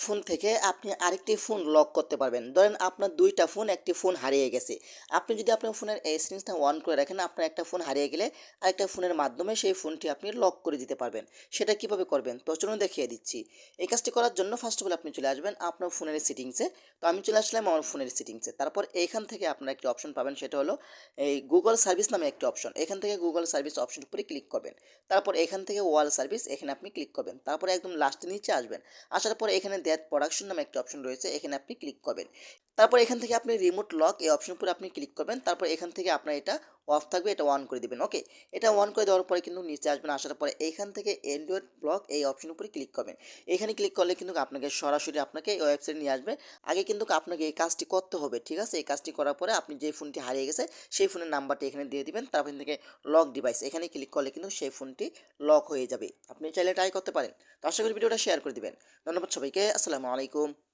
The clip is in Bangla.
ফোন থেকে আপনি আরেকটি ফোন লক করতে পারবেন। ধরেন আপনার ২ টা ফোন, একটি ফোন হারিয়ে গেছে। আপনি যদি আপনার ফোনের এই সেটিংসটা অন করে রাখেন, আপনার একটা ফোন হারিয়ে গেলে আরেকটা ফোনের মাধ্যমে সেই ফোনটি আপনি লক করে দিতে পারবেন। সেটা কিভাবে করবেন? তো চলুন দেখিয়ে দিচ্ছি। এই কাজটি করার জন্য ফার্স্ট অফ অল আপনি চলে আসবেন আপনার ফোনের সেটিংসে। তো আমি চলে আসলাম আমার ফোনের সেটিংসে। তারপর এইখান থেকে আপনারা একটি অপশন পাবেন, সেটা হলো এই গুগল সার্ভিস নামে একটি অপশন। এখান থেকে গুগল সার্ভিস অপশন উপরে ক্লিক করবেন। তারপর এখান থেকে ওয়াল সার্ভিস এখানে আপনি ক্লিক করবেন। তারপরে একদম লাস্টে নিচে আসবেন। আসার পরে এখানে দ্যাট প্রোডাকশন নামে একটা অপশন রয়েছে, এখানে আপনি ক্লিক করবেন। তারপর এখান থেকে আপনি রিমোট লক এই অপশন উপরে আপনি ক্লিক করবেন। তারপর এখান থেকে আপনার এটা অফ থাকবে, এটা অন করে দিবেন। ওকে, এটা অন করে দেওয়ার পরে কিন্তু নিচে আসবেন। আসার পরে এইখান থেকে অ্যান্ড্রয়েড ব্লক এই অপশন উপরে ক্লিক করবেন। এখানে ক্লিক করলে কিন্তু আপনাকে সরাসরি আপনাকে এই ওয়েবসাইটে নিয়ে আসবে। আগে কিন্তু আপনাকে এই কাজটি করতে হবে, ঠিক আছে? এই কাজটি করার পরে আপনি যে ফোনটি হারিয়ে গেছে সেই ফোনের নাম্বারটি এখানে দিয়ে দিবেন। তারপর এখান থেকে লক ডিভাইস এখানে ক্লিক করলে কিন্তু সেই ফোনটি লক হয়ে যাবে। আপনি চাইলে ট্রাই করতে পারেন। তো আশা করি ভিডিওটা শেয়ার করে দিবেন। ধন্যবাদ সবাইকে। আসসালামু আলাইকুম।